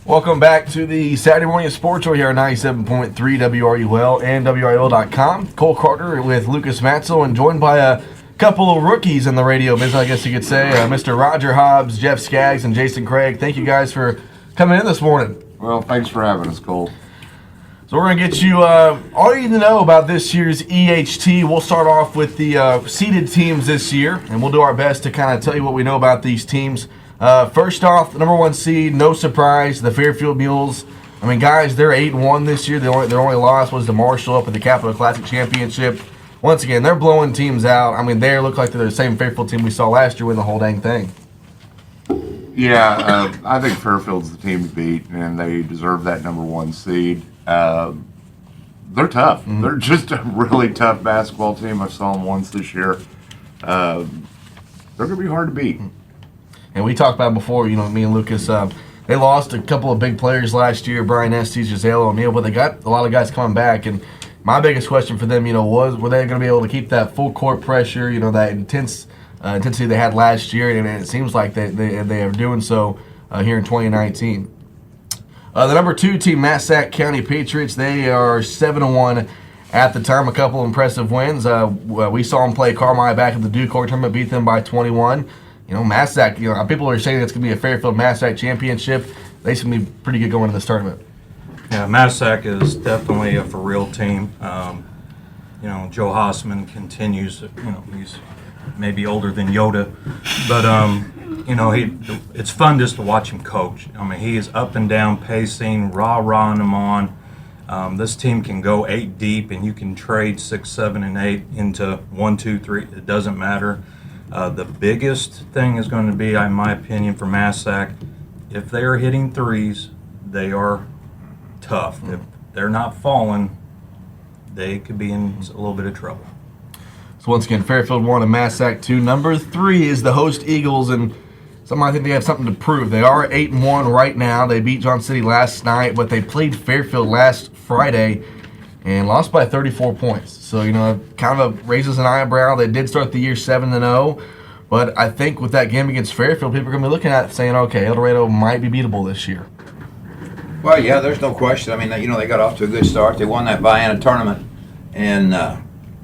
Welcome back to the Saturday Morning Sports Show here on 97.3 WRUL and WRUL.com. Cole Carter with Lukas Matsel and joined by a couple of rookies in the radio business, I guess you could say. Mr. Roger Hobbs, Jeff Skaggs, and Jason Craig. Thank you guys for coming in this morning. Well, thanks for having us, Cole. So we're going to get you all you need to know about this year's EHT. We'll start off with the seeded teams this year, and we'll do our best to kind of tell you what we know about these teams. First off, the number one seed, no surprise, the Fairfield Mules. I mean, guys, they're 8-1 this year. Their only loss was to Marshall up at the Capital Classic Championship. Once again, they're blowing teams out. I mean, they look like they're the same Fairfield team we saw last year win the whole dang thing. Yeah, I think Fairfield's the team to beat, and they deserve that number one seed. They're tough. Mm-hmm. They're just a really tough basketball team. I saw them once this year. They're going to be hard to beat. And we talked about it before, me and Lucas, they lost a couple of big players last year, Brian Estes, Giselle O'Neill, but they got a lot of guys coming back. And my biggest question for them, was were they going to be able to keep that full court pressure, that intensity they had last year, and it seems like they are doing so here in 2019. The number two team, Massac County Patriots, they are 7-1 at the time, a couple of impressive wins. We saw them play Carmi back at the Duke Court tournament, beat them by 21. Massac, people are saying it's going to be a Fairfield Massac championship. They should be pretty good going into this tournament. Yeah, Massac is definitely a for real team. Joe Hossman continues, he's maybe older than Yoda, but, it's fun just to watch him coach. I mean, he is up and down pacing, rah-rahing them on. This team can go 8 deep, and you can trade 6, 7, and 8 into 1, 2, 3. It doesn't matter. The biggest thing is going to be, in my opinion, for Massac, if they are hitting threes, they are tough. If they're not falling, they could be in a little bit of trouble. So once again, Fairfield 1 and Massac 2. Number 3 is the host Eagles, and I think they have something to prove. They are 8-1 right now. They beat John City last night, but they played Fairfield last Friday and lost by 34 points. So, kind of raises an eyebrow. They did start the year 7-0, but I think with that game against Fairfield, people are going to be looking at it saying, okay, Eldorado might be beatable this year. Well, yeah, there's no question. I mean, they got off to a good start. They won that Vienna tournament, and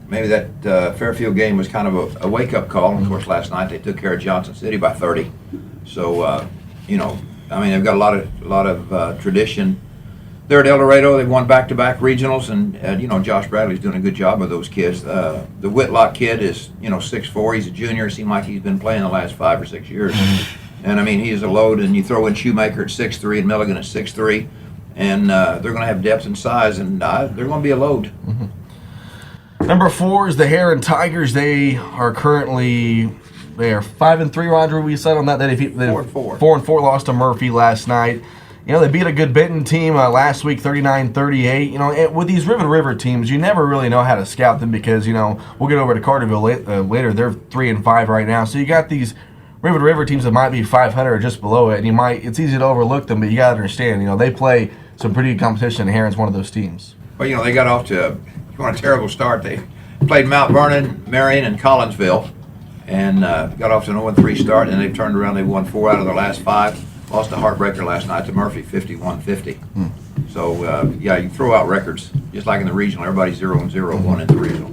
maybe that Fairfield game was kind of a wake-up call. And of course, last night they took care of Johnson City by 30. So, they've got a lot of tradition. They're at Eldorado. They've won back-to-back regionals, and Josh Bradley's doing a good job with those kids. The Whitlock kid is 6'4". He's a junior. It seems like he's been playing the last 5 or 6 years. And he is a load. And you throw in Shoemaker at 6'3" and Milligan at 6'3", and they're going to have depth and size, and they're going to be a load. Mm-hmm. Number 4 is the Heron Tigers. They are 5-3. Roger, we said on that. They 4-4. 4-4. Lost to Murphy last night. They beat a good Benton team last week, 39-38. With these River teams, you never really know how to scout them because, we'll get over to Carterville later. They're 3-5 right now. So you got these River teams that might be 500 or just below it, and it's easy to overlook them, but you got to understand, they play some pretty good competition, and Heron's one of those teams. Well, they got off to a terrible start. They played Mount Vernon, Marion, and Collinsville, and got off to an 0-3 start, and they've turned around. They've won 4 out of their last 5. Lost a heartbreaker last night to Murphy, 51-50. So, you throw out records. Just like in the regional, everybody's 0-0, 1 in the regional.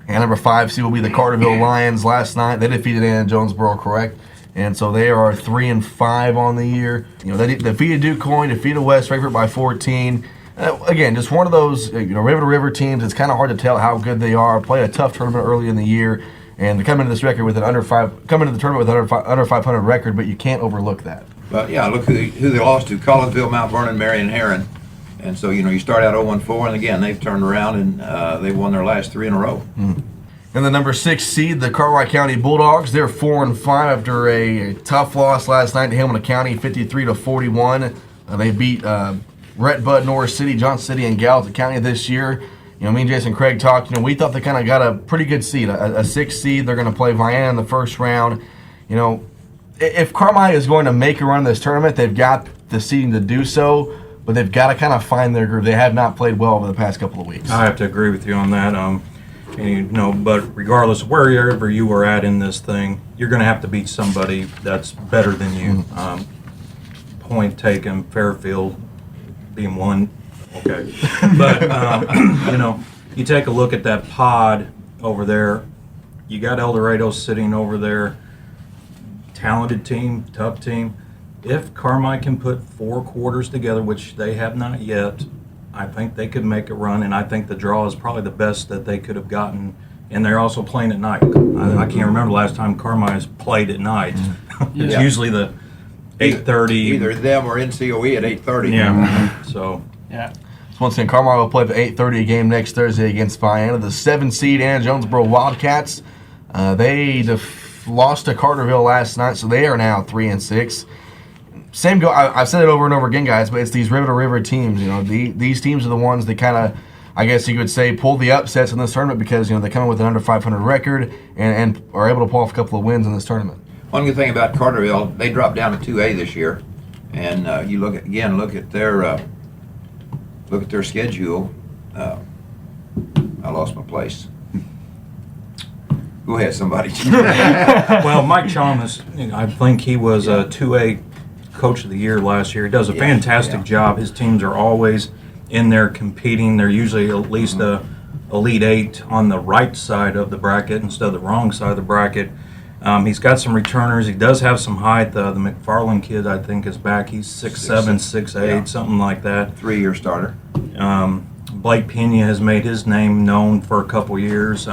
And number 5 seed will be the Carterville Lions last night. They defeated Anna Jonesboro, correct? And so they are 3-5 on the year. They defeated DuQuoin, defeated West Frankfort by 14. Again, just one of those, River teams. It's kind of hard to tell how good they are. Play a tough tournament early in the year. And to come into this record with come into the tournament with an under 500 record, but you can't overlook that. But yeah, look who they lost to: Collinsville, Mount Vernon, Marion, and Heron. And so you start out 0-4, and again they've turned around and they've won their last 3 in a row. And the number 6 seed, the Cartwright County Bulldogs, they're 4-5 after a tough loss last night to Hamilton County, 53-41. They beat Rhett Budd, Norris City, Johnson City, and Gallatin County this year. Me and Jason Craig talked. We thought they kind of got a pretty good seed, a 6 seed. They're going to play Vienna in the first round. If Carmi is going to make a run in this tournament, they've got the seeding to do so, but they've got to kind of find their groove. They have not played well over the past couple of weeks. I have to agree with you on that. But regardless of wherever you are at in this thing, you're going to have to beat somebody that's better than you. point taken, Fairfield being one. Okay. But, you know, you take a look at that pod over there. You got Eldorado sitting over there. Talented team, tough team. If Carmi can put 4 quarters together, which they have not yet, I think they could make a run, and I think the draw is probably the best that they could have gotten. And they're also playing at night. I can't remember the last time Carmi has played at night. It's Yeah. usually the 8:30. Either them or NCOE at 8:30. Yeah. So. Yeah. So once again, Carmine will play the 8:30 game next Thursday against Vienna. The 7 seed Anna Jonesboro Wildcats. They lost to Carterville last night, so they are now 3-6. Same go. I've said it over and over again, guys, but it's these river to river teams. You know, these teams are the ones that kind of, I guess you could say, pull the upsets in this tournament because they come in with an under 500 record and are able to pull off a couple of wins in this tournament. One good thing about Carterville, they dropped down to 2A this year, and you look at their schedule. I lost my place. Go ahead, somebody. Well, Mike Chalmers, I think he was a 2A Coach of the Year last year. He does a fantastic job. His teams are always in there competing. They're usually at least a Elite 8 on the right side of the bracket instead of the wrong side of the bracket. He's got some returners. He does have some height. The McFarland kid, I think, is back. He's 6'7", 6'8", something like that. 3-year starter. Blake Pena has made his name known for a couple years.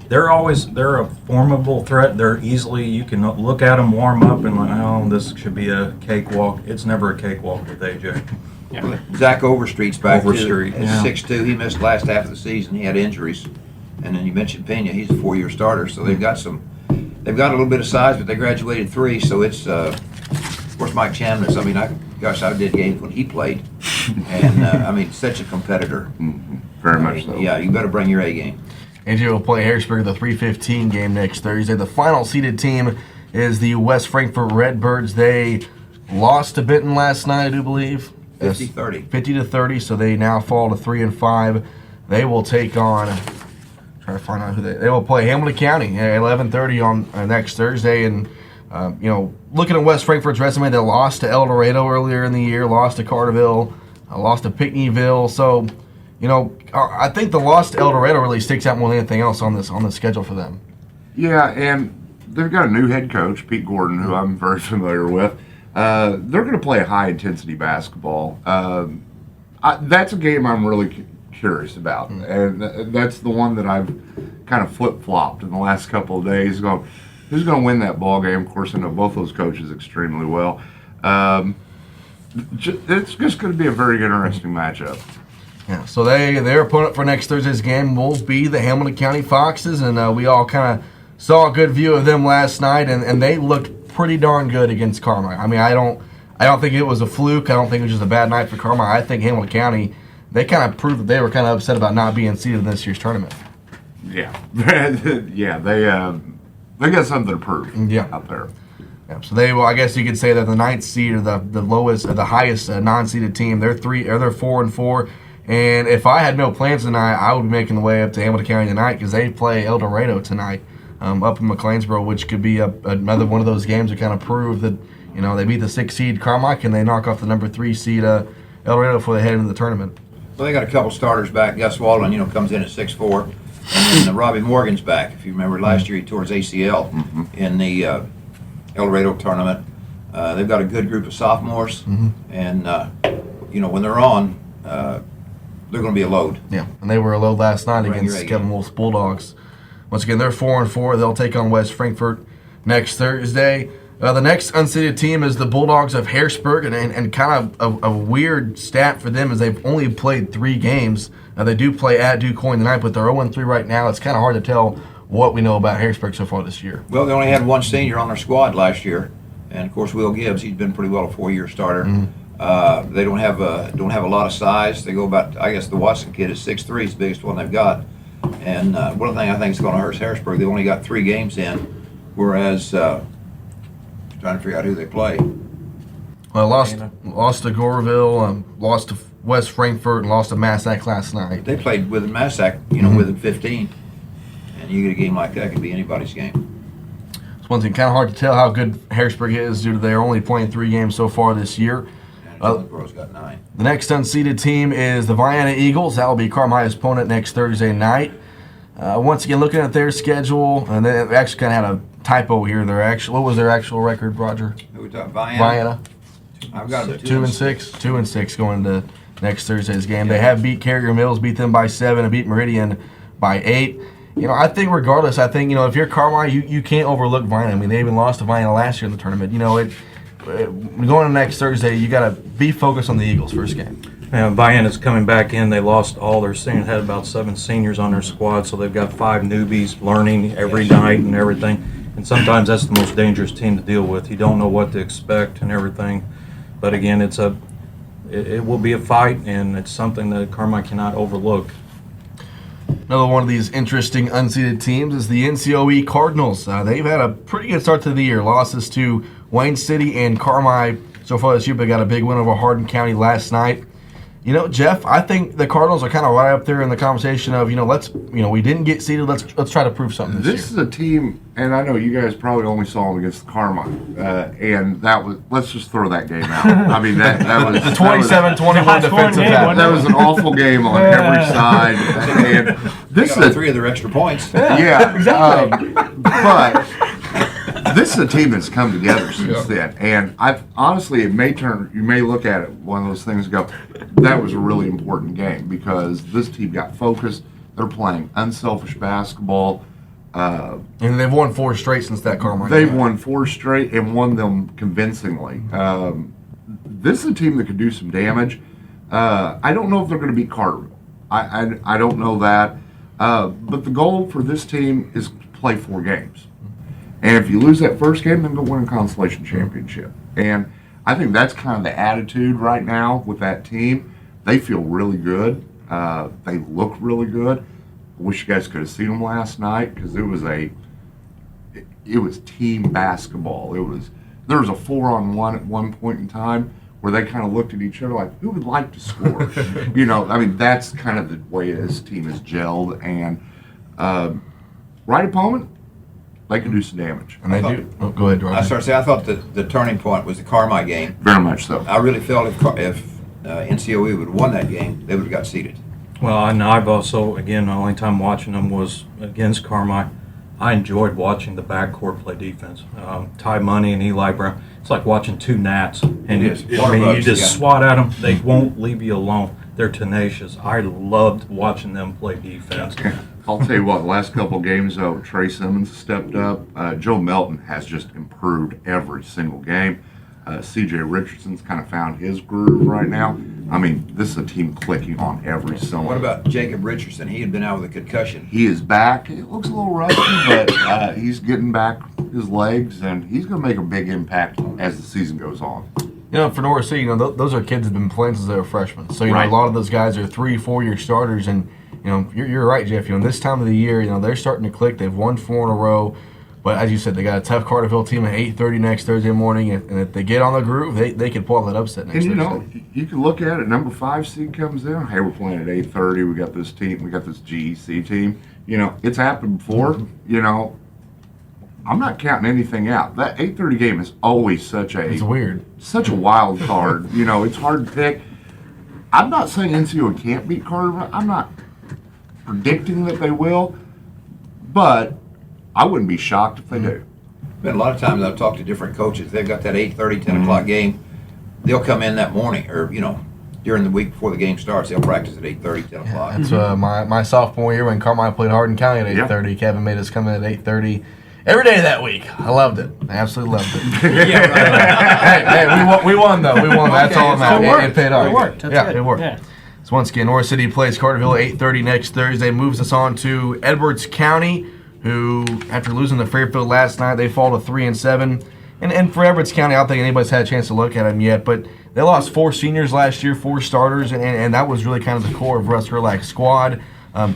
They're a formidable threat. You can look at them warm up and like, oh, this should be a cakewalk. It's never a cakewalk with AJ. Yeah. Zach Overstreet's back Overstreet, too. yeah. 6'2". He missed last half of the season. He had injuries. And then you mentioned Pena. He's a 4-year starter. So they've got a little bit of size, but they graduated 3. So it's, of course, Mike Chambliss. I mean, I did games when he played. And, such a competitor. Very much so. Yeah, you better bring your A game. AJ will play Harrisburg the 3:15 game next Thursday. The final seeded team is the West Frankfort Redbirds. They lost to Benton last night, I do believe. 50-30. 50-30, so they now fall to 3-5. They will take on, try to find out who they will play Hamilton County at 11:30 on next Thursday. And looking at West Frankfort's resume, they lost to Eldorado earlier in the year, lost to Carterville, lost to Pinckneyville. So, I think the loss to Eldorado really sticks out more than anything else on the schedule for them. Yeah, and they've got a new head coach, Pete Gordon, who I'm very familiar with. They're going to play high-intensity basketball. That's a game I'm really curious about, and that's the one that I've kind of flip-flopped in the last couple of days. Who's going to win that ball game? Of course, I know both those coaches extremely well. It's just going to be a very interesting matchup. Yeah, so their opponent for next Thursday's game will be the Hamilton County Foxes, and we all kind of saw a good view of them last night, and they looked pretty darn good against Carmi. I mean, I don't think it was a fluke. I don't think it was just a bad night for Carmi. I think Hamilton County, they kind of proved that they were kind of upset about not being seeded in this year's tournament. Yeah, yeah, they got something to prove out there. Yeah, so I guess you could say that the 9th seed or the lowest or the highest non-seeded team. They're 4-4. And if I had no plans tonight, I would be making the way up to Hamilton County tonight because they play Eldorado tonight up in McLeansboro, which could be another one of those games that kind of prove that they beat the 6th seed Carmike and they knock off the number 3 seed Eldorado before they head into the tournament. Well, they got a couple starters back. Gus Walden, comes in at 6'4", and then Robbie Morgan's back. If you remember last year, he tore his ACL in the Eldorado tournament. They've got a good group of sophomores, and when they're on. They're going to be a load. Yeah, and they were a load last night against Kevin Wolf's Bulldogs. Once again, they're 4-4. They'll take on West Frankfort next Thursday. The next unseeded team is the Bulldogs of Harrisburg, and kind of a weird stat for them is they've only played 3 games. They do play at DuQuoin tonight, but they're 0-3 right now. It's kind of hard to tell what we know about Harrisburg so far this year. Well, they only had one senior on their squad last year, and of course Will Gibbs. He's been pretty well a 4-year starter. They don't have a lot of size. They go about, I guess the Watson kid is 6'3", is the biggest one they've got. And one thing I think is going to hurt Harrisburg, they only got 3 games in, whereas trying to figure out who they play. Well, lost to Goreville, lost to West Frankfort, and lost to Massac last night. They played with Massac, within 15, and you get a game like that, it could be anybody's game. So Once again, kind of hard to tell how good Harrisburg is due to they're only playing 3 games so far this year. Jonesboro's got 9. The next unseeded team is the Vienna Eagles. That will be Carmichael's opponent next Thursday night. Once again, looking at their schedule, and they actually kind of had a typo here. What was their actual record, Roger? Who we talking, Vienna? Vienna. I've got them 2-6. 2-6 going to next Thursday's game. They have beat Carrier Mills, beat them by 7, and beat Meridian by 8. I think regardless, if you're Carmichael, you can't overlook Vienna. I mean, they even lost to Vienna last year in the tournament. Going to next Thursday, you got to be focused on the Eagles' first game. Vienna's coming back in. They lost all their seniors, had about 7 seniors on their squad, so they've got 5 newbies learning every night and everything. And sometimes that's the most dangerous team to deal with. You don't know what to expect and everything. But again, it will be a fight, and it's something that Carmichael cannot overlook. Another one of these interesting unseeded teams is the NCOE Cardinals. They've had a pretty good start to the year. Losses to Wayne City and Carmi so far this year, but got a big win over Hardin County last night. Jeff, I think the Cardinals are kind of right up there in the conversation of, we didn't get seeded. Let's try to prove something this year. Is a team, and I know you guys probably only saw them against Carmi, and that was, let's just throw that game out. I mean, that was the 27-21 defensive half. That was an awful game on every side. And this is 3 of their extra points. Yeah, exactly. But this is a team that's come together since then, and honestly, you may look at it one of those things and go, that was a really important game because this team got focused. They're playing unselfish basketball. And they've won 4 straight since that Carmichael. They've won 4 straight and won them convincingly. This is a team that could do some damage. I don't know if they're going to beat Carterville. I don't know that. But the goal for this team is to play 4 games. And if you lose that first game, then go win a consolation championship. And I think that's kind of the attitude right now with that team. They feel really good. They look really good. I wish you guys could have seen them last night because it was team basketball. There was a 4-on-1 at one point in time where they kind of looked at each other like, who would like to score? That's kind of the way this team is gelled. And right opponent, they can do some damage. And they do. Oh, go ahead, Roger. I thought the turning point was the Carmi game. Very much so. I really felt if NCOE would have won that game, they would have got seeded. Well, and I've also, again, the only time watching them was against Carmi. I enjoyed watching the backcourt play defense. Ty Money and Eli Brown. It's like watching 2 gnats. And you just swat at them. They won't leave you alone. They're tenacious. I loved watching them play defense. I'll tell you what, the last couple of games, Trey Simmons stepped up. Joe Melton has just improved every single game. C.J. Richardson's kind of found his groove right now. I mean, this is a team clicking on every cylinder. What about Jacob Richardson? He had been out with a concussion. He is back. It looks a little rusty, but he's getting back his legs, and he's going to make a big impact as the season goes on. For Norris City, those are kids that have been playing since they were freshmen. So, Right. a lot of those guys are 3-4-year starters, and you're right, Jeff. This time of the year, they're starting to click. They've won 4 in a row. But as you said, they got a tough Carterville team at 8:30 next Thursday morning, and if they get on the groove, they could pull that upset next Thursday. You can look at it. Number 5 seed comes in. Hey, we're playing at 8:30. We got this team. We got this GEC team. It's happened before. I'm not counting anything out. That 8:30 game is always such a wild card. It's hard to pick. I'm not saying NCO can't beat Carterville. I'm not predicting that they will, but I wouldn't be shocked if they do. Been a lot of times I've talked to different coaches. They've got that 8:30, 10 o'clock game. They'll come in that morning or, during the week before the game starts. They'll practice at 8:30, 10 o'clock. That's my sophomore year when Carmichael played Hardin County at 8:30. Kevin made us come in at 8:30 every day that week. I loved it. I absolutely loved it. Hey, we won though. We won. That's all that matters. It paid off. It worked. That's it worked. Yeah. So once again, North City plays Carterville at 8:30 next Thursday. Moves us on to Edwards County, who, after losing to Fairfield last night, they fall to 3-7. And for Edwards County, I don't think anybody's had a chance to look at them yet, but they lost 4 seniors last year, 4 starters, and that was really kind of the core of Russ Gerlach's squad.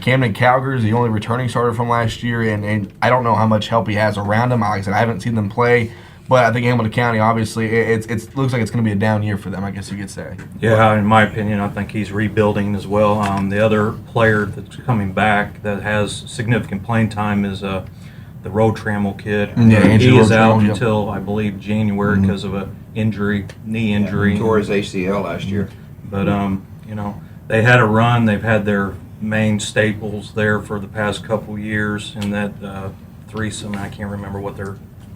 Camden Calger is the only returning starter from last year, and I don't know how much help he has around him. Like I said, I haven't seen them play, but I think Hamilton County, obviously, it looks like it's going to be a down year for them, I guess you could say. Yeah, in my opinion, I think he's rebuilding as well. The other player that's coming back that has significant playing time is the the road trammel kid. Yeah, Andrew he is Road out Trammell, yep. until I believe January because of a knee injury. Tore his ACL last year. But they had a run. They've had their main staples there for the past couple years, and that threesome. I can't remember what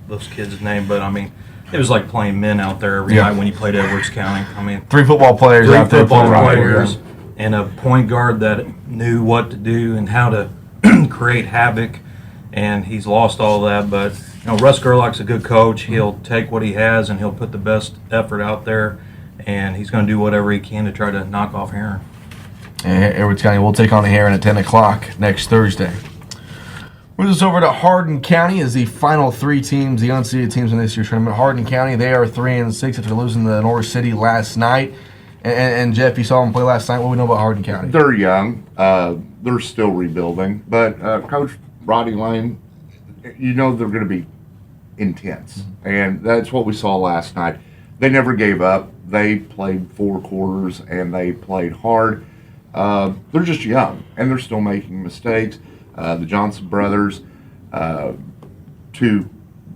those kids' name, but I mean, it was like playing men out there every night when you played Edwards County. I mean, 3 football players three out there football playing right players here. and a point guard that knew what to do and how to create havoc. And he's lost all that, but Russ Gerlach's a good coach. He'll take what he has and he'll put the best effort out there, and he's going to do whatever he can to try to knock off Heron. And Edwards County will take on Heron at 10 o'clock next Thursday. Moves us over to Hardin County as the final 3 teams, the unseeded teams in this year's tournament. Hardin County, they are 3-6 after losing to North City last night. And Jeff, you saw them play last night. What do we know about Hardin County? They're young. They're still rebuilding. But Coach Roddy Lane, they're going to be intense. And that's what we saw last night. They never gave up. They played 4 quarters, and they played hard. They're just young, and they're still making mistakes. The Johnson brothers, 2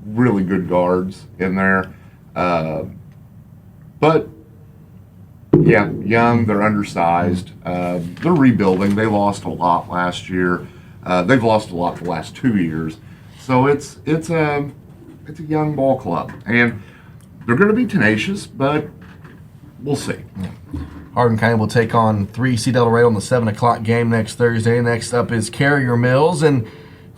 really good guards in there. But, yeah, young, they're undersized. They're rebuilding. They lost a lot last year. They've lost a lot the last 2 years. So it's a young ball club. And they're going to be tenacious, but we'll see. Yeah. Hardin County will take on 3C Eldorado in the 7 o'clock game next Thursday. Next up is Carrier Mills. And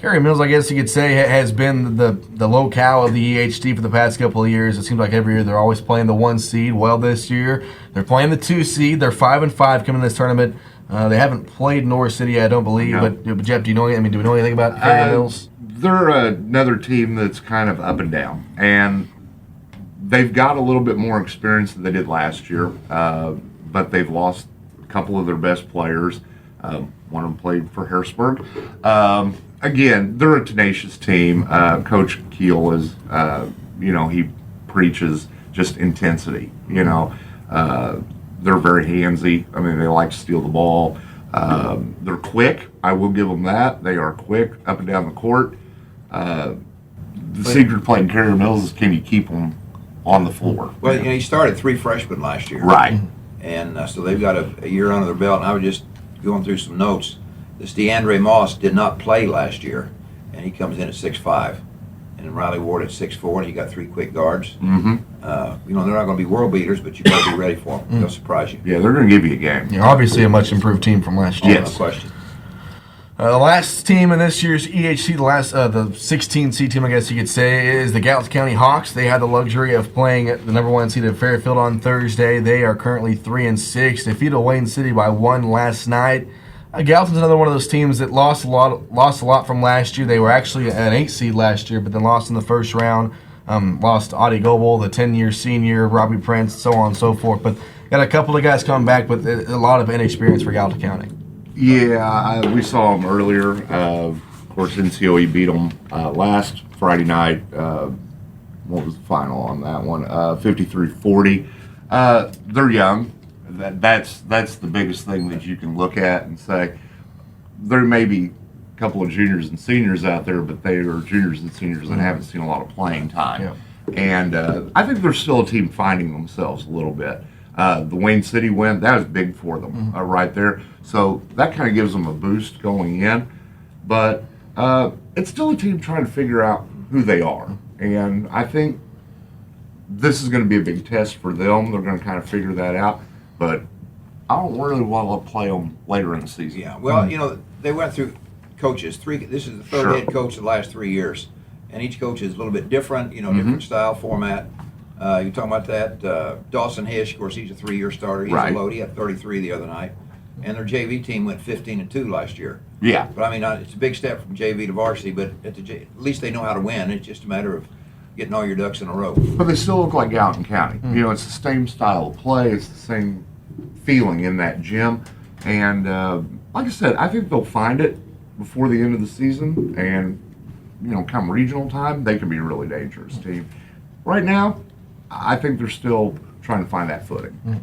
Carrier Mills, I guess you could say, has been the locale of the EHT for the past couple of years. It seems like every year they're always playing the 1 seed. Well, this year they're playing the 2 seed. They're 5-5 coming in this tournament. They haven't played North City, I don't believe. No. But Jeff, do we know anything about Carrier Mills? They're another team that's kind of up and down. And they've got a little bit more experience than they did last year. But they've lost a couple of their best players. One of them played for Harrisburg. Again, they're a tenacious team. Coach Keel is, he preaches just intensity. They're very handsy. I mean, they like to steal the ball. They're quick. I will give them that. They are quick up and down the court. The secret playing Carrier Mills is, can you keep them on the floor? Well, you started 3 freshmen last year. Right. And so they've got a year under their belt. And I was just going through some notes. This DeAndre Moss did not play last year, and he comes in at 6'5", and Riley Ward at 6'4", and you got 3 quick guards. Mm-hmm. They're not going to be world beaters, but you got to be ready for them. They'll surprise you. Yeah, they're going to give you a game. Yeah, obviously a much improved team from last year. No question. The last team in this year's EHC, the 16 seed team, I guess you could say, is the Gallatin County Hawks. They had the luxury of playing the number 1 seed at Fairfield on Thursday. They are currently 3-6. They defeated Wayne City by 1 last night. Gallatin's another one of those teams that lost a lot from last year. They were actually an 8 seed last year, but then lost in the first round. Lost to Audie Goebel, the 10-year senior, Robbie Prince, so on and so forth. But got a couple of guys coming back, but a lot of inexperience for Gallatin County. Yeah, we saw them earlier. Of course, NCOE beat them last Friday night. What was the final on that one? 53-40. They're young. That's the biggest thing that you can look at and say. There may be a couple of juniors and seniors out there, but they are juniors and seniors that haven't seen a lot of playing time. Yeah. And I think they're still a team finding themselves a little bit. The Wayne City win, that was big for them right there. So that kind of gives them a boost going in. But it's still a team trying to figure out who they are. And I think this is going to be a big test for them. They're going to kind of figure that out. But I don't really want to play them later in the season. Yeah, well, they went through coaches. This is the third head coach of the last 3 years. And each coach is a little bit different, different style, format. You're talking about that. Dawson Hish, of course, he's a 3-year starter. He's a load. He had 33 the other night. And their JV team went 15-2 last year. Yeah. But, I mean, it's a big step from JV to varsity, but at least they know how to win. It's just a matter of getting all your ducks in a row. But they still look like Gallatin County. It's the same style of play. It's the same feeling in that gym. And like I said, I think they'll find it before the end of the season. And, come regional time, they can be a really dangerous team. Right now, I think they're still trying to find that footing.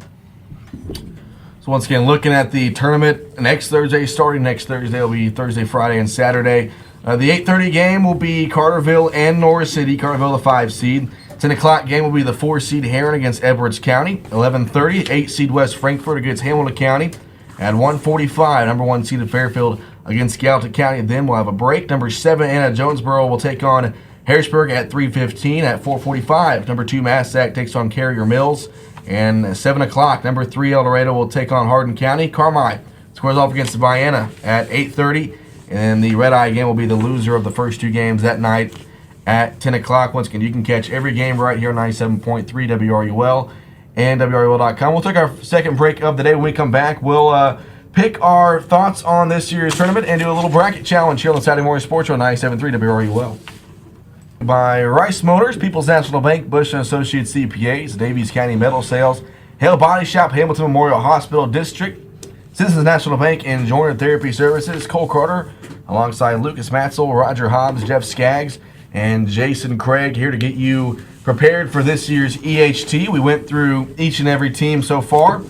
So once again, looking at the tournament next Thursday, starting next Thursday, it'll be Thursday, Friday, and Saturday. The 8:30 game will be Carterville and Norris City. Carterville, the 5 seed. 10 o'clock game will be the 4 seed Heron against Edwards County. 11:30, 8 seed West Frankfort against Hamilton County. At 1:45, number 1 seeded Fairfield against Gallatin County. Then we'll have a break. Number 7 Anna Jonesboro will take on Harrisburg at 3:15. At 4:45, number 2 Massac takes on Carrier Mills. And 7 o'clock, number 3 Eldorado will take on Hardin County. Carmi squares off against Vienna at 8:30. And the red eye game will be the loser of the first 2 games that night at 10 o'clock. Once again, you can catch every game right here on 97.3 WRUL and WRUL.com. We'll take our second break of the day. When we come back, we'll pick our thoughts on this year's tournament and do a little bracket challenge here on the Saturday Morning Sports Show on 97.3 WRUL. By Rice Motors, People's National Bank, Bush & Associates CPAs, Davies County Metal Sales, Hale Body Shop, Hamilton Memorial Hospital District, Citizens National Bank, and Joiner Therapy Services. Cole Carter, alongside Lukas Matsel, Roger Hobbs, Jeff Skaggs, and Jason Craig here to get you prepared for this year's EHT. We went through each and every team so far,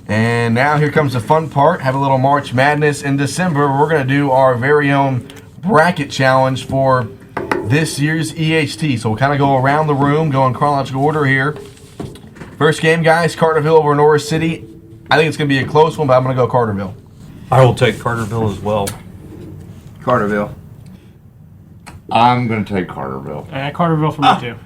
and now here comes the fun part. Have a little March Madness in December. We're going to do our very own bracket challenge for this year's EHT. So we'll kind of go around the room, go in chronological order here. First game, guys, Carterville over Norris City. I think it's going to be a close one, but I'm going to go Carterville. I will take Carterville as well. Carterville. I'm going to take Carterville. Carterville for me too.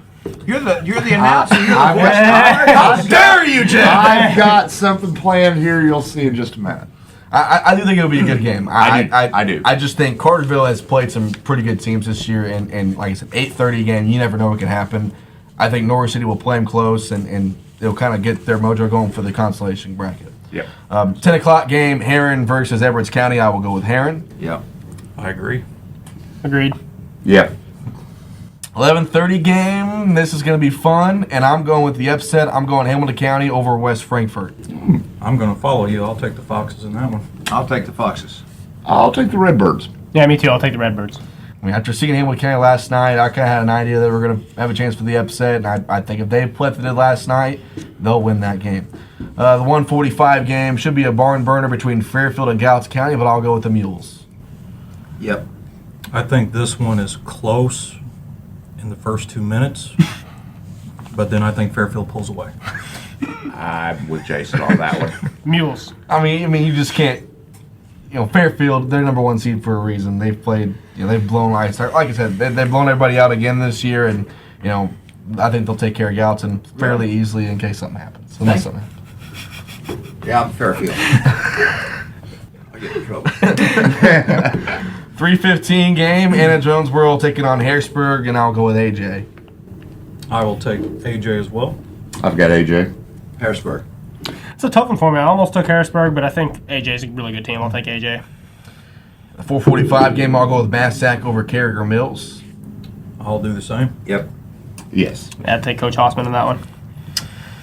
You're the announcer. You're the How dare you, Jeff? I've got something planned here. You'll see in just a minute. I do think it'll be a good game. I do. I just think Carterville has played some pretty good teams this year, and like I said, 8:30 game. You never know what can happen. I think Norris City will play them close, and they'll kind of get their mojo going for the consolation bracket. Yeah. 10 o'clock game, Heron versus Edwards County. I will go with Heron. Yeah. I agree. Agreed. Yeah. 11:30 game. This is going to be fun, and I'm going with the upset. I'm going Hamilton County over West Frankfort. I'm going to follow you. I'll take the Foxes in that one. I'll take the Foxes. I'll take the Redbirds. Yeah, me too. I'll take the Redbirds. I mean, after seeing Hamilton County last night, I kind of had an idea that we're going to have a chance for the upset, and I think if they play what they did last night, they'll win that game. The 1:45 game should be a barn burner between Fairfield and Gallatin County, but I'll go with the Mules. Yep. I think this one is close in the first 2 minutes, but then I think Fairfield pulls away. I'm with Jason on that one. Mules. I mean, you just can't. You know, Fairfield, they're number 1 seed for a reason. They've played. They've blown. Like I said, they've blown everybody out again this year, and I think they'll take care of Gallatin fairly easily in case something happens. Unless something happens. Yeah, I'm Fairfield. I get in trouble. 3:15 game. Anna Jonesboro taking on Harrisburg, and I'll go with AJ. I will take AJ as well. I've got AJ. Harrisburg. It's a tough one for me. I almost took Harrisburg, but I think AJ's a really good team. I'll take AJ. The 4:45 game. I'll go with Massac over Carrier Mills. I'll do the same. Yep. Yes. I'd take Coach Hossman in that one.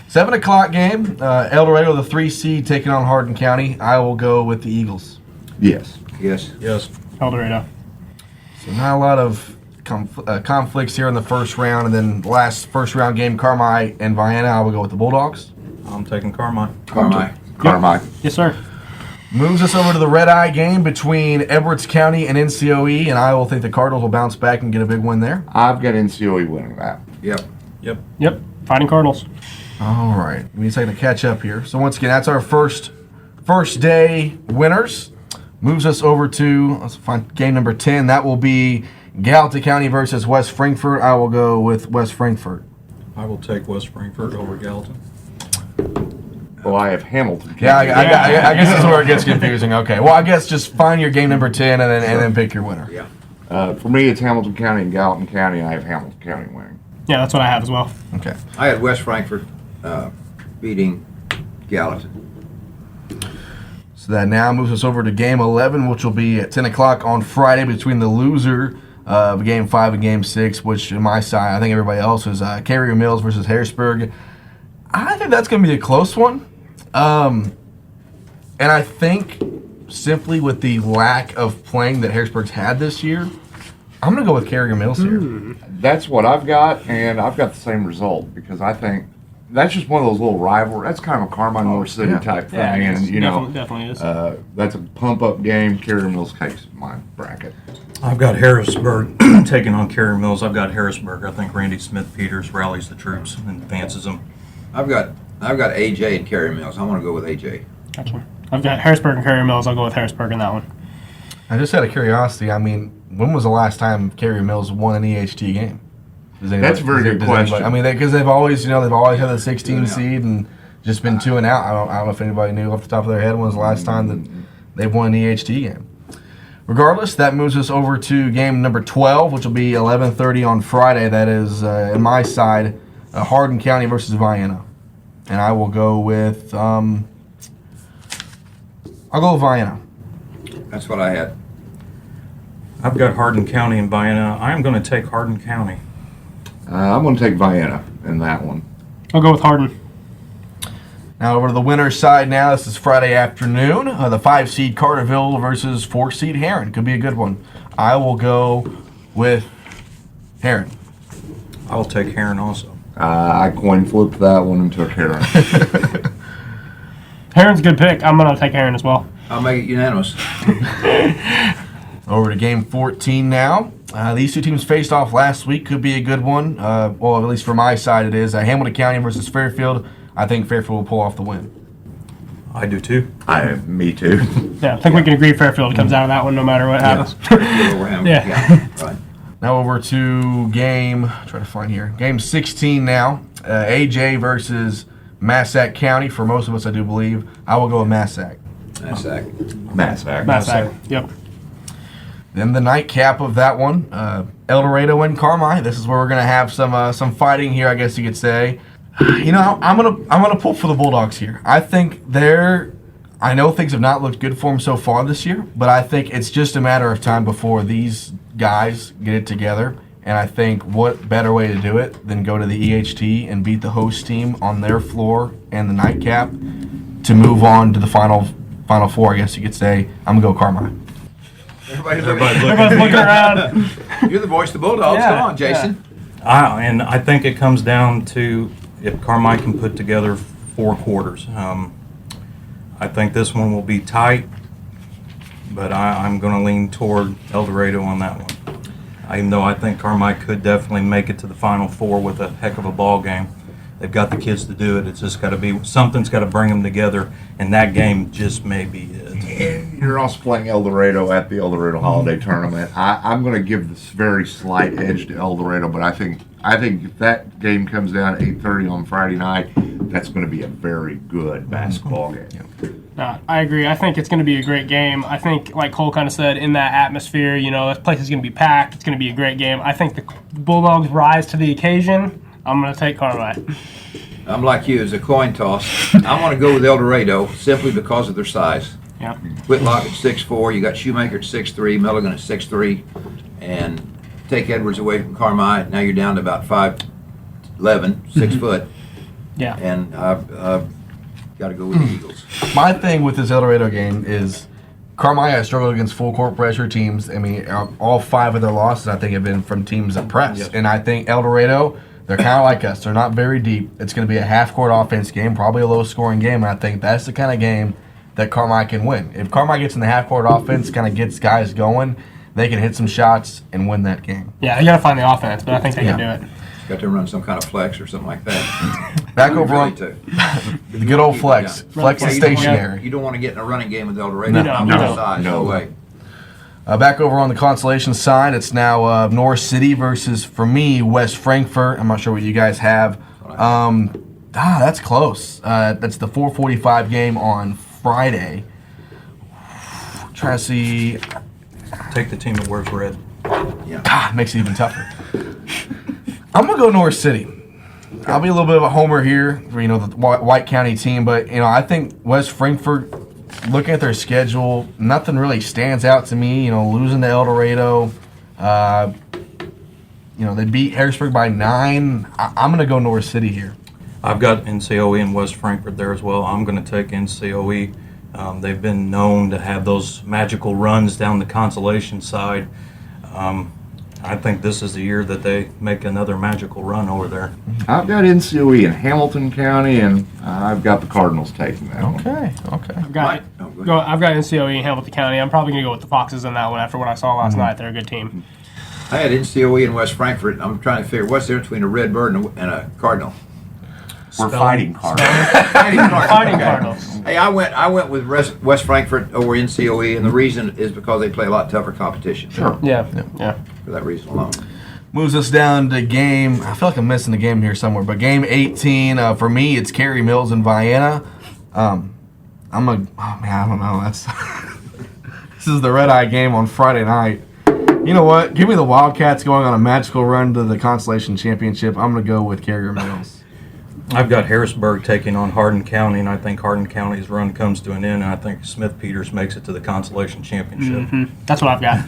7 o'clock game. Eldorado, the 3 seed, taking on Hardin County. I will go with the Eagles. Yes. Yes. Yes. Eldorado. So not a lot of conflicts here in the first round, and then last first round game, Carmi and Vienna. I will go with the Bulldogs. I'm taking Carmi. Carmi. Yes, sir. Moves us over to the red eye game between Edwards County and NCOE, and I will think the Cardinals will bounce back and get a big win there. I've got NCOE winning that. Yep. Yep. Fighting Cardinals. All right, we need a second to catch up here. So once again, that's our first day winners. Moves us over to let's find game number 10. That will be Gallatin County versus West Frankfort. I will go with West Frankfort. I will take West Frankfort over Gallatin. Well, I have Hamilton. Yeah, I guess that's where it gets confusing. Okay, well, I guess just find your game number 10 and then pick your winner. Yeah. For me, it's Hamilton County and Gallatin County, and I have Hamilton County winning. Yeah, that's what I have as well. Okay. I had West Frankfort beating Gallatin. So that now moves us over to game 11, which will be at 10 o'clock on Friday between the loser of game 5 and game 6, which on my side, I think everybody else is Carrier Mills versus Harrisburg. I think that's going to be a close one. And I think simply with the lack of playing that Harrisburg's had this year, I'm going to go with Carrier Mills here. That's what I've got, and I've got the same result because I think that's just one of those little rival. That's kind of a Carmine North City type thing, Yeah, it and is. Definitely is. that's a pump up game. Carrier Mills takes my bracket. I've got Harrisburg taking on Carrier Mills. I've got Harrisburg. I think Randy Smith Peters rallies the troops and advances them. I've got AJ and Carrier Mills. I want to go with AJ. Gotcha. I've got Harrisburg and Carrier Mills. I'll go with Harrisburg in that one. I just out of curiosity, I mean, when was the last time Carrier Mills won an EHT game? That's a very good question. I mean, because they've always had the 16 seed and just been 2 and out. I don't know if anybody knew off the top of their head when was the last time that they've won an EHT game. Regardless, that moves us over to game number 12, which will be 11:30 on Friday. That is, in my side, Hardin County versus Vienna. And I will go with, I'll go with Vienna. That's what I had. I've got Hardin County and Vienna. I am going to take Hardin County. I'm going to take Vienna in that one. I'll go with Hardin. Now over to the winner's side now. This is Friday afternoon. The 5-seed Carterville versus 4-seed Heron. Could be a good one. I will go with Heron. I'll take Heron also. I coin flipped that one and took Heron. Heron's a good pick. I'm going to take Heron as well. I'll make it unanimous. Over to game 14 now. These two teams faced off last week. Could be a good one. Well, at least for my side it is. Hamilton County versus Fairfield. I think Fairfield will pull off the win. I do too. Me too. Yeah, I think we can agree Fairfield comes out of that one no matter what happens. Yeah. Right. Now over to game 16 now. AJ versus Massac County. For most of us, I do believe. I will go with Massac. Massac. Yep. Then the nightcap of that one, Eldorado and Carmi. This is where we're gonna have some fighting here, I guess you could say. You know, I'm gonna pull for the Bulldogs here. I think I know things have not looked good for them so far this year, but I think it's just a matter of time before these guys get it together. And I think what better way to do it than go to the EHT and beat the host team on their floor and the nightcap to move on to the final four, I guess you could say. I'm gonna go Carmi. Everybody's Everybody's looking around. You're the voice of the Bulldogs. Yeah, Come on, Jason. And I think it comes down to if Carmike can put together 4 quarters. I think this one will be tight, but I'm going to lean toward Eldorado on that one. Even though I think Carmike could definitely make it to the Final Four with a heck of a ball game. They've got the kids to do it. It's just got to be something's got to bring them together, and that game just may be it. And you're also playing Eldorado at the Eldorado Holiday Tournament. I'm going to give this very slight edge to Eldorado, but I think if that game comes down at 8:30 on Friday night, that's going to be a very good basketball game. I agree. I think it's going to be a great game. I think, like Cole kind of said, in that atmosphere, you know, this place is going to be packed. It's going to be a great game. I think the Bulldogs rise to the occasion. I'm going to take Carmike. I'm like you. It's a coin toss. I want to go with Eldorado simply because of their size. Yeah. Whitlock at 6'4", you got Shoemaker at 6'3", Milligan at 6'3", and take Edwards away from Carmike. Now you're down to about 5'11", 6 foot, Yeah. and I've got to go with the Eagles. My thing with this Eldorado game is Carmike has struggled against full court pressure teams. I mean, all 5 of their losses, I think, have been from teams that press. Yes. And I think Eldorado, they're kind of like us. They're not very deep. It's going to be a half-court offense game, probably a low-scoring game. And I think that's the kind of game that Carmike can win. If Carmike gets in the half-court offense, kind of gets guys going, they can hit some shots and win that game. Yeah, they got to find the offense, but I think they can do it. Got to run some kind of flex or something like that. Back over Really on to. the good old flex. Yeah. Flex is You don't wanna- stationary. You don't want to get in a running game with Eldorado. No, Not no, their size. No way. Back over on the consolation side, it's now North City versus, for me, West Frankfort. I'm not sure what you guys have. That's close. That's the 4:45 game on Friday. Trying to see. Take the team that wears red. God, it makes it even tougher. I'm gonna go North City. I'll be a little bit of a homer here for the White County team, but I think West Frankfort. Looking at their schedule, nothing really stands out to me. Losing to Eldorado. They beat Harrisburg by 9. I'm gonna go North City here. I've got NCOE and West Frankfort there as well. I'm going to take NCOE. They've been known to have those magical runs down the consolation side. I think this is the year that they make another magical run over there. I've got NCOE in Hamilton County, and I've got the Cardinals taking that one. Okay. I've got NCOE in Hamilton County. I'm probably going to go with the Foxes in that one after what I saw last night. They're a good team. I had NCOE in West Frankfort. I'm trying to figure what's there between a Redbird and a Cardinal. We're fighting Cardinals. Fighting Cardinals. Hey, I went with West Frankfort over NCOE, and the reason is because they play a lot tougher competition. Sure. Yeah. For that reason alone. Moves us down to game. I feel like I'm missing a game here somewhere, but game 18 for me, it's Cary Mills and Vienna. I don't know. That's this is the red eye game on Friday night. You know what? Give me the Wildcats going on a magical run to the Consolation Championship. I'm going to go with Cary Mills. I've got Harrisburg taking on Hardin County, and I think Hardin County's run comes to an end, and I think Smith Peters makes it to the Consolation Championship. Mm-hmm. That's what I've got.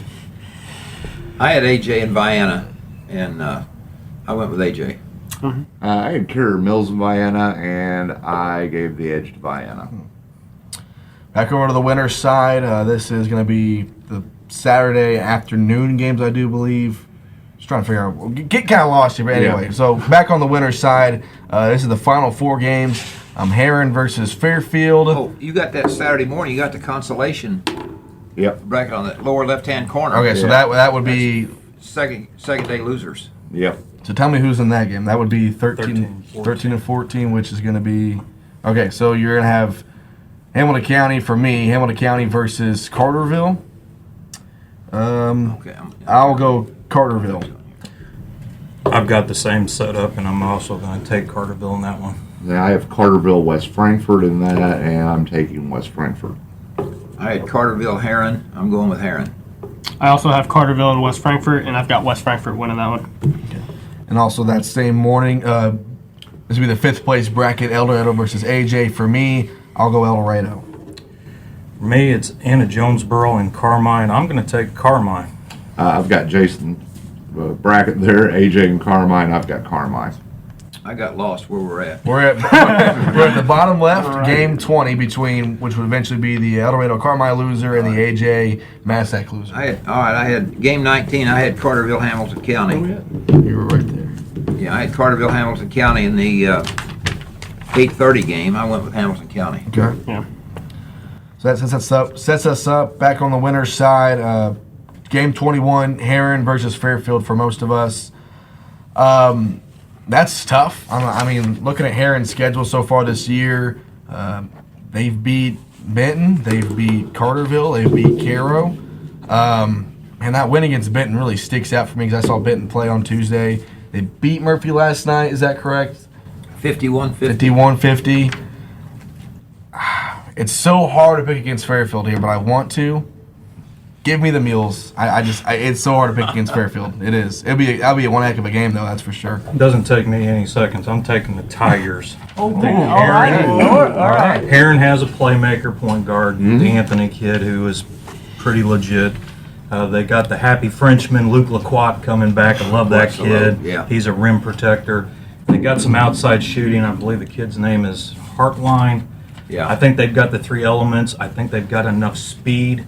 I had AJ in Vienna, and I went with AJ. I had Cary Mills in Vienna, and I gave the edge to Vienna. Back over to the winner's side. This is going to be the Saturday afternoon games, I do believe. Just trying to figure out. Get kind of lost here, but anyway. Yeah. So back on the winner's side, this is the final 4 games. Heron versus Fairfield. Oh, you got that Saturday morning. You got the consolation Yep. bracket on the lower left-hand corner. Okay, so that would be. Second day losers. Yep. So tell me who's in that game. That would be 13 and 14, which is going to be. Okay, so you're going to have Hamilton County for me. Hamilton County versus Carterville. Okay. I'll go Carterville. I've got the same setup, and I'm also going to take Carterville in that one. Yeah, I have Carterville, West Frankfort in that, and I'm taking West Frankfort. I had Carterville, Heron. I'm going with Heron. I also have Carterville and West Frankfort, and I've got West Frankfort winning that one. And also that same morning, this will be the 5th place bracket, Eldorado versus AJ. For me, I'll go Eldorado. For me, it's Anna Jonesboro and Carmine. I'm going to take Carmine. I've got Jason bracket there, AJ and Carmine. I've got Carmine. I got lost where we're at. We're at the bottom left, game 20 between, which would eventually be the Eldorado Carmine loser and the AJ Massac loser. I had game 19. I had Carterville, Hamilton County. You were right there. Yeah, I had Carterville, Hamilton County in the 8:30 game. I went with Hamilton County. Okay. Yeah. So that sets us up back on the winner's side. Game 21, Heron versus Fairfield for most of us. That's tough. I mean, looking at Heron's schedule so far this year, they've beat Benton, they've beat Carterville, they've beat Cairo. And that win against Benton really sticks out for me because I saw Benton play on Tuesday. They beat Murphy last night, is that correct? 51-50. 51-50. It's so hard to pick against Fairfield here, but I want to. Give me the Mules. It's so hard to pick against Fairfield. It is. That'll be one heck of a game, though. That's for sure. It doesn't take me any seconds. I'm taking the Tigers. All Heron, right. Heron has a playmaker point guard, the Anthony kid, who is pretty legit. They got the happy Frenchman, Luke Lacroix, coming back. I love that kid. Yeah. He's a rim protector. They got some outside shooting. I believe the kid's name is Hartline. Yeah. I think they've got the 3 elements. I think they've got enough speed.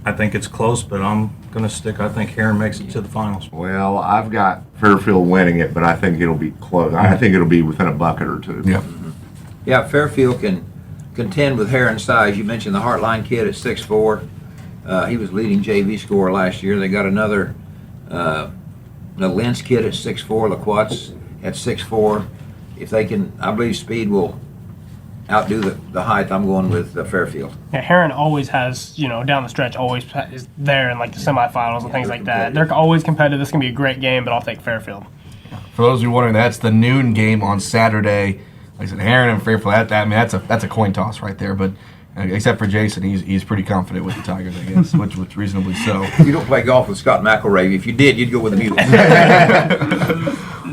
I think it's close, but I'm going to stick. I think Heron makes it to the finals. Well, I've got Fairfield winning it, but I think it'll be close. I think it'll be within a bucket or two. Yeah. Yeah, Fairfield can contend with Heron's size. You mentioned the Heartline kid at 6'4". He was leading JV scorer last year. They got another the Lentz kid at 6'4", Lacroix at 6'4". If they can, I believe speed will outdo the height. I'm going with Fairfield. Yeah, Heron always has, down the stretch, always is there in like the semifinals and things like that. They're always competitive. This is going to be a great game, but I'll take Fairfield. For those of you wondering, that's the noon game on Saturday. Like I said, Heron and Fairfield. That's a coin toss right there. But except for Jason, he's pretty confident with the Tigers, I guess, which reasonably so. You don't play golf with Scott McElravy. If you did, you'd go with the Mules.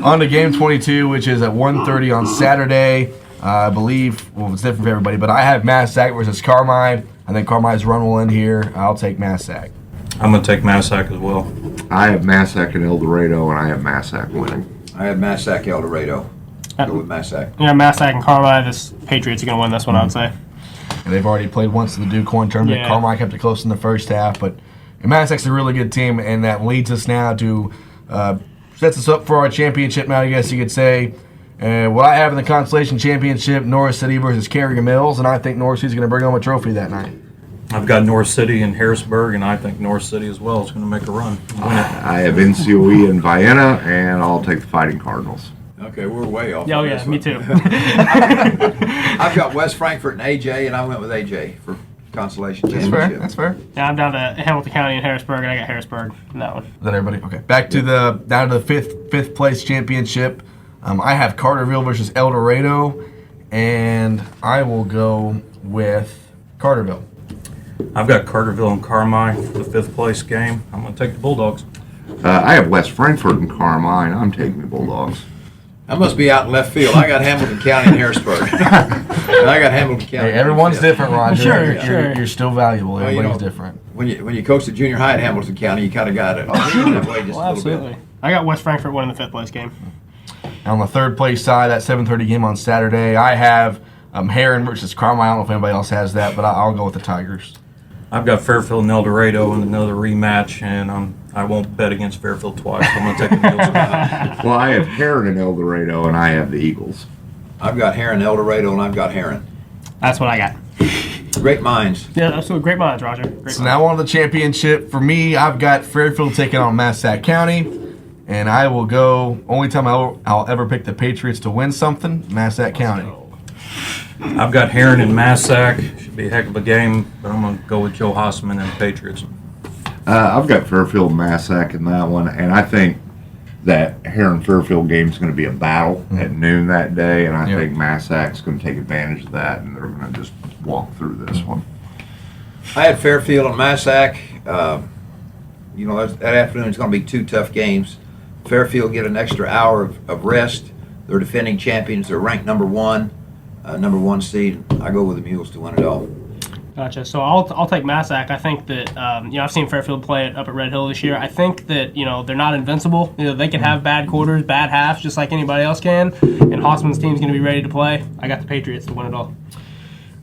On to game 22, which is at 1:30 on Saturday. I believe, well, it's different for everybody, but I have Massac versus Carmine. I think Carmine's run will end here. I'll take Massac. I'm going to take Massac as well. I have Massac and Eldorado, and I have Massac winning. I had Massac, Eldorado. Go with Massac. Yeah, Massac and Carmine. This Patriots are going to win this one, I would say. And they've already played once in the Duke Coin Tournament. Yeah. Carmine kept it close in the first half, but And Massack's a really good team, and that leads us now to sets us up for our championship now, I guess you could say. What I have in the Constellation Championship, Norris City versus Carrier Mills, and I think Norris City's going to bring home a trophy that night. I've got North City and Harrisburg, and I think North City as well is going to make a run. I have NCOE and Vienna, and I'll take the Fighting Cardinals. Okay, we're way off. Oh, on yeah, this me one. too. I've got West Frankfort and AJ, and I went with AJ for Constellation That's fair. Championship. That's fair. Yeah, I'm down to Hamilton County and Harrisburg, and I got Harrisburg in that one. Is that everybody? Okay. Back to the fifth place championship. I have Carterville versus Eldorado, and I will go with Carterville. I've got Carterville and Carmine for the 5th place game. I'm going to take the Bulldogs. I have West Frankfort and Carmine. I'm taking the Bulldogs. I must be out in left field. I got Hamilton County and Harrisburg. And I got Hamilton County. Hey, everyone's different, Roger. Sure, You're still valuable. Well, you Everybody's know, different. When you coach the junior high at Hamilton County, you kind of got it that way just Well, a little absolutely. bit. I got West Frankfort winning the 5th place game. On the 3rd place side, that 7:30 game on Saturday, I have Heron versus Carmine. I don't know if anybody else has that, but I'll go with the Tigers. I've got Fairfield and Eldorado in another rematch, and I won't bet against Fairfield twice. I'm going to take the Eagles. Well, I have Heron and Eldorado, and I have the Eagles. I've got Heron, Eldorado, and I've got Heron. That's what I got. Great minds. Yeah, absolutely. Great minds, Roger. Great So minds. now on to the championship. For me, I've got Fairfield taking on Massac County, and I will go. Only time I'll ever pick the Patriots to win something, Massac County. I've got Heron and Massac. Should be a heck of a game, but I'm going to go with Joe Hossman and the Patriots. I've got Fairfield and Massac in that one, and I think that Heron-Fairfield game is going to be a battle at noon that day, and I Yeah. think Massac's going to take advantage of that, and they're going to just walk through this one. I had Fairfield and Massac. That afternoon is going to be 2 tough games. Fairfield get an extra hour of rest. They're defending champions. They're ranked number 1 seed. I go with the Mules to win it all. Gotcha. So I'll take Massac. I think that I've seen Fairfield play it up at Red Hill this year. I think that they're not invincible. They can have bad quarters, bad halves, just like anybody else can. And Hossman's team's going to be ready to play. I got the Patriots to win it all.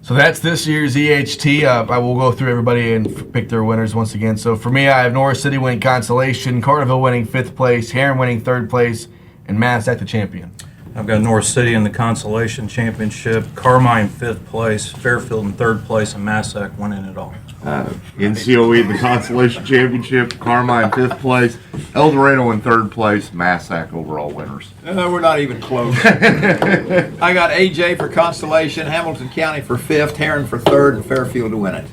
So that's this year's EHT. I will go through everybody and pick their winners once again. So for me, I have Norris City winning Constellation, Carterville winning 5th place, Heron winning 3rd place, and Massac the champion. I've got North City in the Consolation Championship, Carmine 5th place, Fairfield in 3rd place, and Massac winning it all. NCOE the Consolation Championship, Carmine 5th place, Eldorado in 3rd place, Massac overall winners. We're not even close. I got AJ for Constellation, Hamilton County for 5th, Heron for 3rd, and Fairfield to win it.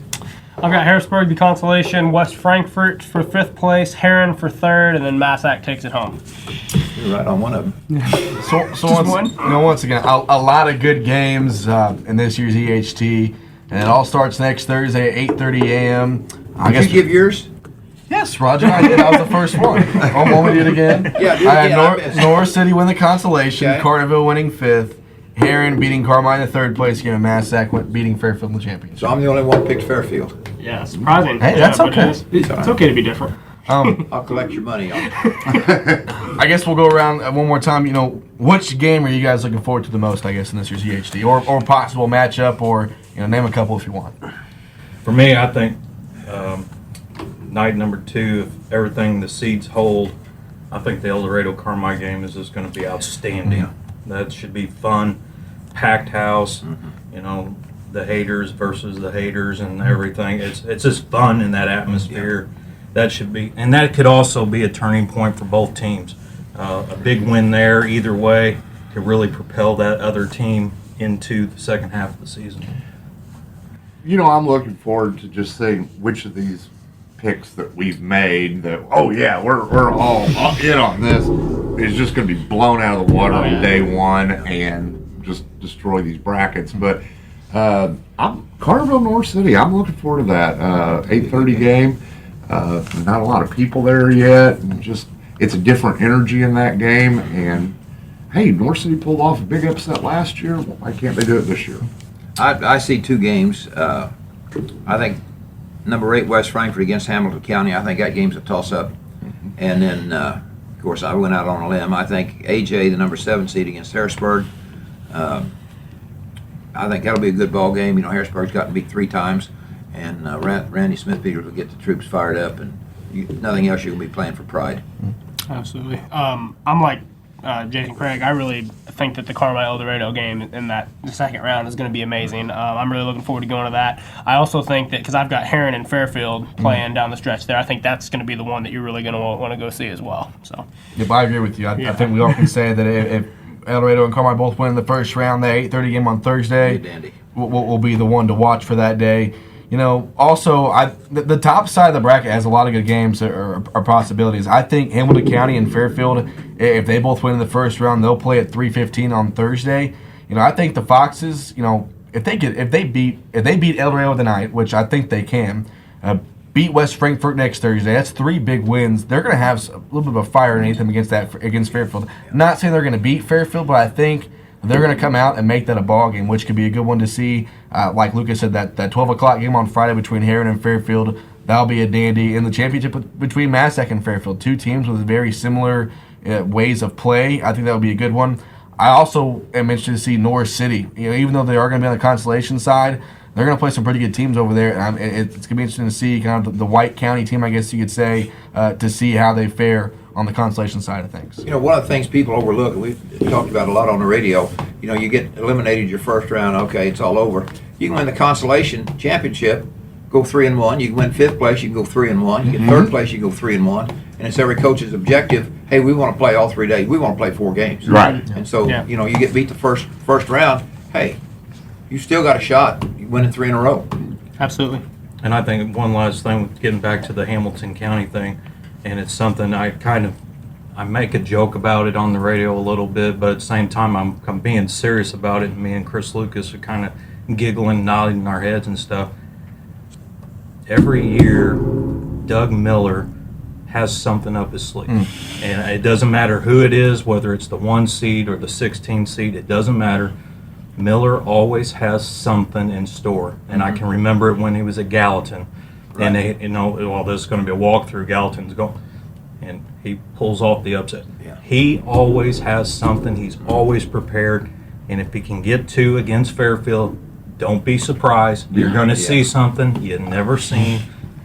I've got Harrisburg, the Consolation, West Frankfort for 5th place, Heron for 3rd, and then Massac takes it home. You're right on one of them. So once again, a lot of good games in this year's EHT, and it all starts next Thursday at 8:30 a.m. I Did you give yours? Yes, Roger, I did. I was the first one. Want me to do it again? Yeah, do it I again. I had missed. Norris City win the Consolation, Okay. Carterville winning 5th, Heron beating Carmine in 3rd place game, and Massac beating Fairfield in the championship. So I'm the only one who picked Fairfield. Yeah, surprising. Hey, that's but okay. It's okay to be different. I'll collect your money on it. I guess we'll go around one more time. Which game are you guys looking forward to the most, I guess, in this year's EHT? Or possible matchup, or name a couple if you want. For me, I think night number 2, if everything the seeds hold, I think the Eldorado Carmine game is just going to be outstanding. Yeah. That should be fun, packed house. The haters versus the haters and everything. It's just fun in that atmosphere. That should be, and that could also be a turning point for both teams. A big win there, either way, could really propel that other team into the second half of the season. I'm looking forward to just seeing which of these picks that we've made that, we're all in on this, is just going to be blown out of the water on day 1 and just destroy these brackets. But Carterville, North City, I'm looking forward to that 8:30 game. Not a lot of people there yet, and just it's a different energy in that game. And hey, North City pulled off a big upset last year. Why can't they do it this year? I see 2 games. I think number 8 West Frankfort against Hamilton County. I think that game's a toss-up. And then, of course, I went out on a limb. I think AJ, the number 7 seed against Harrisburg. I think that'll be a good ball game. Harrisburg's gotten beat 3 times. and Randy Smith-Peters will get the troops fired up, and nothing else, you'll be playing for pride. Absolutely. I'm like Jason Craig. I really think that the Carmine Eldorado game in the second round is going to be amazing. I'm really looking forward to going to that. I also think that because I've got Heron and Fairfield playing down the stretch there, I think that's going to be the one that you're really going to want to go see as well. So. Yep, I agree with you. I think we all can say that if Eldorado and Carmine both win in the first round, the 8:30 game on Thursday will be the one to watch for that day. You know, also, the top side of the bracket has a lot of good games or possibilities. I think Hamilton County and Fairfield, if they both win in the first round, they'll play at 3:15 on Thursday. You know, I think the Foxes, you know, if they beat Eldorado tonight, which I think they can, beat West Frankfort next Thursday. That's 3 big wins. They're going to have a little bit of a fire underneath them against Fairfield. Not saying they're going to beat Fairfield, but I think they're going to come out and make that a ball game, which could be a good one to see. Like Lucas said, that 12 o'clock game on Friday between Heron and Fairfield, that'll be a dandy. In the championship between Massac and Fairfield, 2 teams with very similar ways of play. I think that would be a good one. I also am interested to see Norris City. You know, even though they are going to be on the consolation side, they're going to play some pretty good teams over there. It's going to be interesting to see kind of the White County team, I guess you could say, to see how they fare on the consolation side of things. You know, one of the things people overlook, and we've talked about a lot on the radio, you know, you get eliminated your first round, okay, it's all over. You can win the consolation championship, go 3-1. You can win 5th place, you can go 3-1. You get 3rd place, you go 3-1. And it's every coach's objective, hey, we want to play all 3 days. We want to play 4 games. Right. And so, you know, you get beat the first round, hey, you still got a shot. You win 3 in a row. Absolutely. And I think one last thing, getting back to the Hamilton County thing, and it's something I make a joke about it on the radio a little bit, but at the same time I'm being serious about it. And me and Chris Lucas are kind of giggling, nodding our heads and stuff. Every year, Doug Miller has something up his sleeve. And it doesn't matter who it is, whether it's the 1 seed or the 16 seed, it doesn't matter. Miller always has something in store. And I can remember it when he was at Gallatin. Right. And they, you know, well, this is going to be a walkthrough. Gallatin's going. And he pulls off the upset. Yeah. He always has something. He's always prepared. And if he can get 2 against Fairfield, don't be surprised. You're going to see something you've never seen.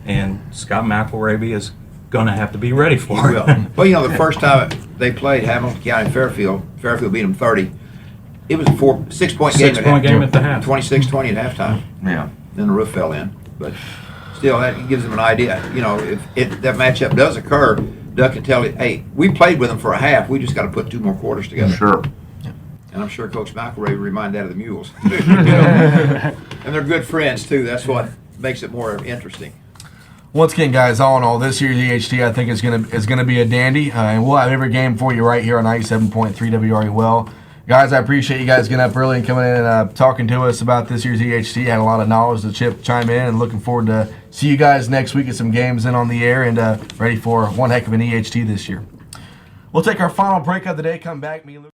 And Scott McElravy is going to have to be ready for it. Well, you know, the first time they played Hamilton County and Fairfield beat them 30. It was a 6-point game. 6-point game at the half. 26-20 at halftime. Yeah. Then the roof fell in. But still, that gives them an idea. You know, if that matchup does occur, Doug can tell you, hey, we played with them for a half. We just got to put 2 more quarters together. Sure. And I'm sure Coach McElray will remind that of the Mules. You know? And they're good friends, too. That's what makes it more interesting. Once again, guys, all in all, this year's EHT I think is gonna be a dandy, and we'll have every game for you right here on 97.3 WRUL. Guys, I appreciate you guys getting up early and coming in and talking to us about this year's EHT. Had a lot of knowledge to chime in, and looking forward to see you guys next week at some games in on the air and ready for one heck of an EHT this year. We'll take our final break of the day, come back. Me and Luke